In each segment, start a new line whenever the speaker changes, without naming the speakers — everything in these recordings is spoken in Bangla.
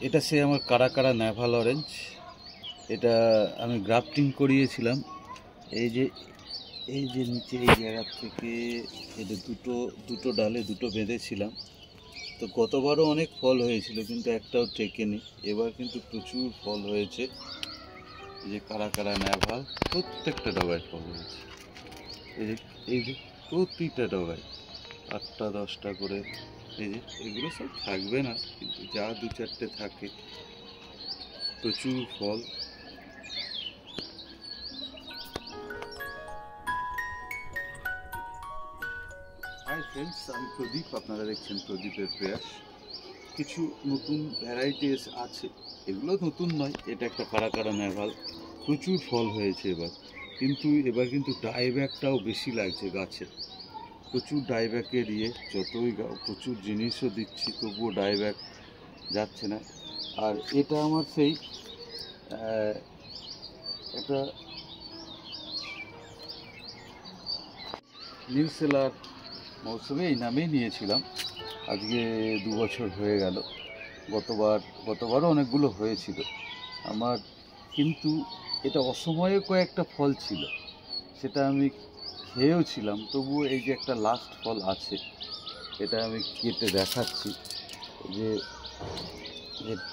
এটা সে আমার কারা কারা নেভাল অরেঞ্জ। এটা আমি গ্রাফটিং করিয়েছিলাম। এই যে নিচে এই জায়গা থেকে এটা দুটো ডালে দুটো বেঁধেছিলাম। তো গতবারও অনেক ফল হয়েছিল কিন্তু একটাও টেকেনি। এবার কিন্তু প্রচুর ফল হয়েছে। এই যে কারা কারা নেভাল, প্রত্যেকটা ডগায় ফল হয়েছে। এই যে প্রতিটা ডগায় 8টা 10টা করে। এই যে এগুলো সব থাকবে না, কিন্তু যা 2-4টে থাকে, প্রচুর ফল। হাই ফ্রেন্ডস, আমি প্রদীপ, আপনারা দেখছেন প্রদীপের প্রয়াস। কিছু নতুন ভ্যারাইটিস আছে, এগুলো নতুন নয়। এটা একটা কারা কারা নেভাল, প্রচুর ফল হয়েছে এবার। কিন্তু এবার কিন্তু ডাইব্যাকটাও বেশি লাগছে গাছে। প্রচুর ডাইব্যাকের যতই প্রচুর জিনিসও দিচ্ছি তবুও ডাইব্যাক যাচ্ছে না। আর এটা আমার সেই একটা নিউ সেলার মৌসুমে এই নামেই নিয়েছিলাম। আজকে 2 বছর হয়ে গেল। গতবারও অনেকগুলো হয়েছিল আমার, কিন্তু এটা অসময়ে কয়েকটা ফল ছিল, সেটা আমি খেয়েও ছিলাম। তবুও এই যে একটা লাস্ট ফল আছে, এটা আমি কেটে দেখাচ্ছি। যে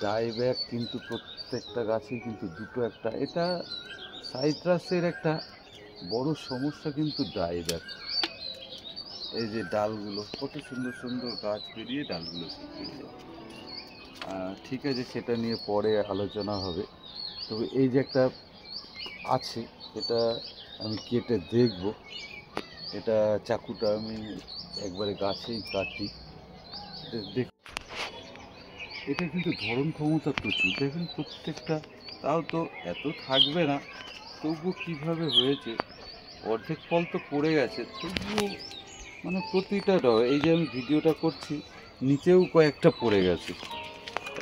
ডাইব্যাক কিন্তু প্রত্যেকটা গাছে কিন্তু দুটো একটা। এটা সাইট্রাসের একটা বড় সমস্যা কিন্তু ডাইব্যাক। এই যে ডালগুলো, কত সুন্দর সুন্দর গাছ বেরিয়ে ডালগুলো শুকিয়ে যায়। ঠিক আছে, সেটা নিয়ে পরে আলোচনা হবে। তবে এই যে একটা আছে, এটা আমি কেটে দেখব। এটা চাকুটা আমি একবারে গাছেই কাটি। এটা কিন্তু ধরন ক্ষমতা প্রচুর, দেখুন প্রত্যেকটা। তাও তো এত থাকবে না, তবুও কীভাবে হয়েছে। অর্ধেক ফল তো পড়ে গেছে, তবুও মানে প্রতিটা এই যে আমি ভিডিওটা করছি, নিচেও কয়েকটা পড়ে গেছে।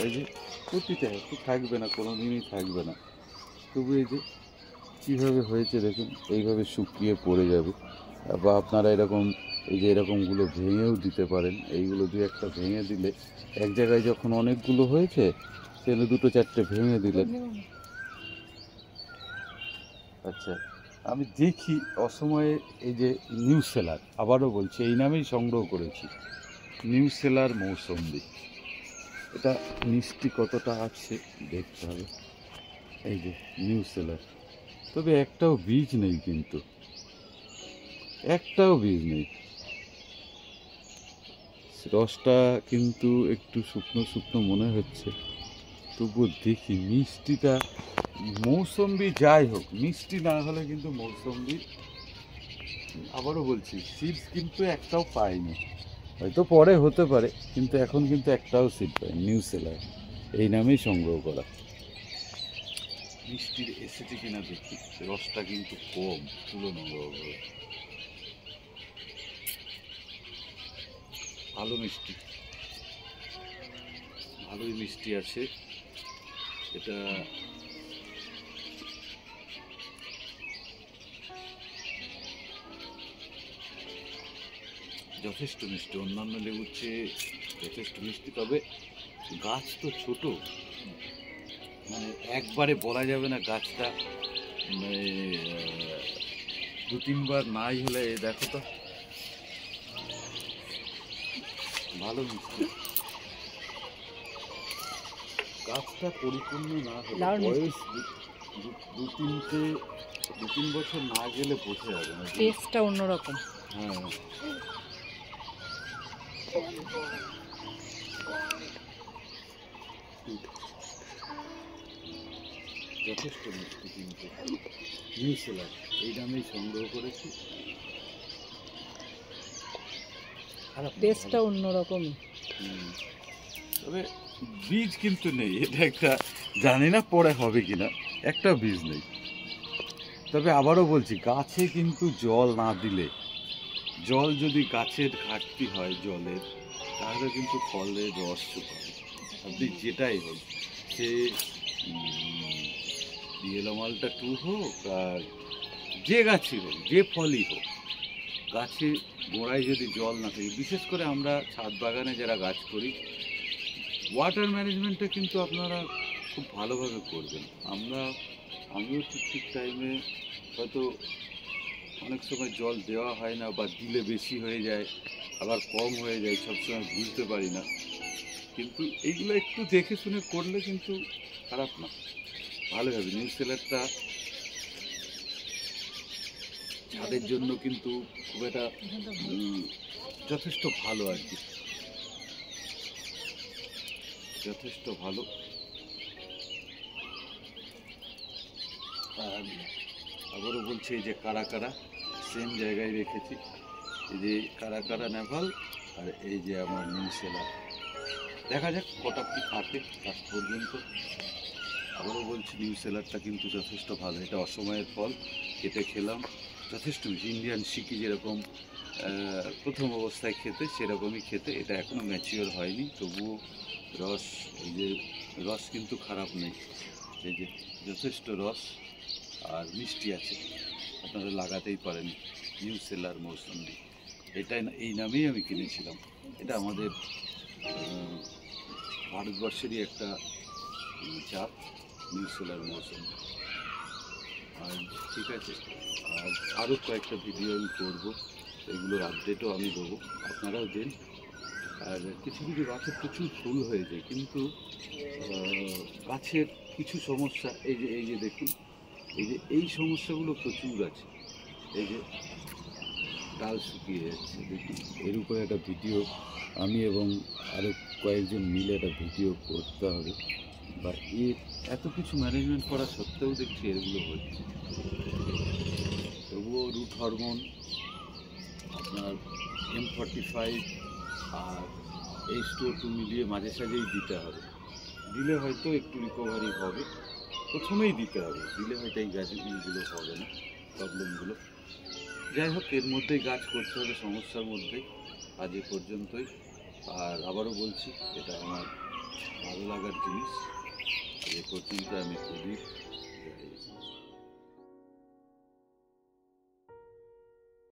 এই যে প্রতিটা একটু থাকবে না, কোনো দিনই থাকবে না। তবু এই যে কীভাবে হয়েছে দেখুন, এইভাবে শুকিয়ে পড়ে যাবে। বা আপনারা এরকম এই যে এরকমগুলো ভেঙেও দিতে পারেন। এইগুলো 2-1টা ভেঙে দিলে, এক জায়গায় যখন অনেকগুলো হয়েছে সেগুলো 2-4টে ভেঙে দিলেন। আচ্ছা, আমি দেখি অসময়ে এই যে নিউ সেলার, আবারও বলছি এই নামেই সংগ্রহ করেছি, নিউ সেলার মৌসম্বি। এটা মিষ্টি কতটা আছে দেখতে হবে। এই যে নিউ সেলার, তবে একটাও বীজ নেই, কিন্তু একটাও বীজ নেই। রসটা কিন্তু একটু শুকনো শুকনো মনে হচ্ছে, তবুও দেখি মিষ্টিটা। মৌসম্বি যাই হোক, মিষ্টি না হলে কিন্তু মৌসম্বি, আবারও বলছি, সিডস কিন্তু একটাও পাইনি। হয়তো পরে হতে পারে, কিন্তু এখন কিন্তু একটাও সিড পাইনি। নিউ সেলার এই নামেই সংগ্রহ করা। মিষ্টির এসেছে কিনা দেখি, রসটা কিন্তু কম তুলনামূলকভাবে। ভালো মিষ্টি, ভালোই মিষ্টি আছে এটা। যথেষ্ট মিষ্টি, অন্যান্য লেবুর চেয়ে যথেষ্ট মিষ্টি। তবে গাছ তো ছোট, মানে একবারে বলা যাবে না গাছটা, মানে 2-3 বার নাই হলে। দেখো তো, ভালো মিষ্টি। গাছটা পরিপূর্ণ না হলে, বয়স 2-3 বছর না গেলে বোঝা যাবে না,
টেস্টটা অন্যরকম।
হ্যাঁ, যথেষ্ট মিষ্টি। কিন্তু নিউ সেলার এই দামেই সংগ্রহ করেছি।
টেস্টটা অন্যরকমই।
তবে বীজ কিন্তু নেই, এটা একটা, জানি না পরে হবে কিনা, একটা বীজ নেই। তবে আবারও বলছি, গাছে কিন্তু জল না দিলে, জল যদি গাছের ঘাটতি হয় জলের, তাহলে কিন্তু ফলের রস শুকাবে। আপনি যেটাই হোক, সে ইয়েলো মালটা 2 হোক আর যে গাছই হোক, যে ফলই হোক, গাছে গোড়ায় যদি জল না থাকে, বিশেষ করে আমরা ছাদ বাগানে যারা গাছ করি, ওয়াটার ম্যানেজমেন্টটা কিন্তু আপনারা খুব ভালোভাবে করবেন। আমিও ঠিক ঠিক টাইমে হয়তো অনেক সময় জল দেওয়া হয় না, বা দিলে বেশি হয়ে যায়, আবার কম হয়ে যায়, সবসময় বুঝতে পারি না। কিন্তু এইগুলো একটু দেখে শুনে করলে কিন্তু খারাপ না, ভালো হবে। নিউ সেলারটা ছাদের জন্য কিন্তু খুব একটা যথেষ্ট ভালো আর কি, যথেষ্ট ভালো। আর আবারও বলছি, এই যে কারা কারা সেম জায়গায় রেখেছি, এই যে কারা কারা নেভাল, আর এই যে আমার নিউ সেলার। দেখা যাক কটা কি থাকে লাস্ট পর্যন্ত। আবারও বলছি, নিউ সেলারটা কিন্তু যথেষ্ট ভালো। এটা অসময়ের ফল, কেটে খেলাম, যথেষ্ট ইন্ডিয়ান সিকি যেরকম প্রথম অবস্থায় খেতে, সেরকমই খেতে। এটা এখনও ম্যাচিওর হয়নি, তবুও রস, এই যে রস কিন্তু খারাপ নেই, এই যে যথেষ্ট রস আর মিষ্টি আছে। আপনারা লাগাতেই পারেন নিউ সেলার মৌসুম্বি। এই নামেই আমি কিনেছিলাম। এটা আমাদের ভারতবর্ষেরই একটা জাত, নিউ সেলার মৌসুম্বি। আর ঠিক আছে, আর আরও কয়েকটা ভিডিও আমি করবো, এগুলোর আপডেটও আমি দেবো, আপনারাও দেন। আর কিছু কিছু গাছে প্রচুর ফুল হয়ে যায়, কিন্তু গাছের কিছু সমস্যা, এই যে দেখুন, এই সমস্যাগুলো প্রচুর আছে। এই যে ডাল শুকিয়ে যাচ্ছে, দেখুন। এর উপরে একটা ভিডিও আমি এবং আরও কয়েকজন মিলে একটা ভিডিও করতে হবে। বা এর এত কিছু ম্যানেজমেন্ট করা সত্ত্বেও দেখছি এগুলো হচ্ছে। তবুও রুট হরমোন, আপনার M45 আর H2O2 মিলিয়ে মাঝে সাঝেই দিতে হবে। দিলে হয়তো একটু রিকভারি হবে, প্রথমেই দিতে হবে, দিলে হয়তো এই গাছগুলো হবে না, প্রবলেমগুলো। যাই হোক, এর মধ্যেই গাছ করতে হবে, সমস্যার মধ্যেই, আজ এ পর্যন্তই। আর আবারও বলছি, এটা আমার ভালো লাগার জিনিস। আজ এ পর্যন্ত আমি প্রদীপ। জয় হিন্দ।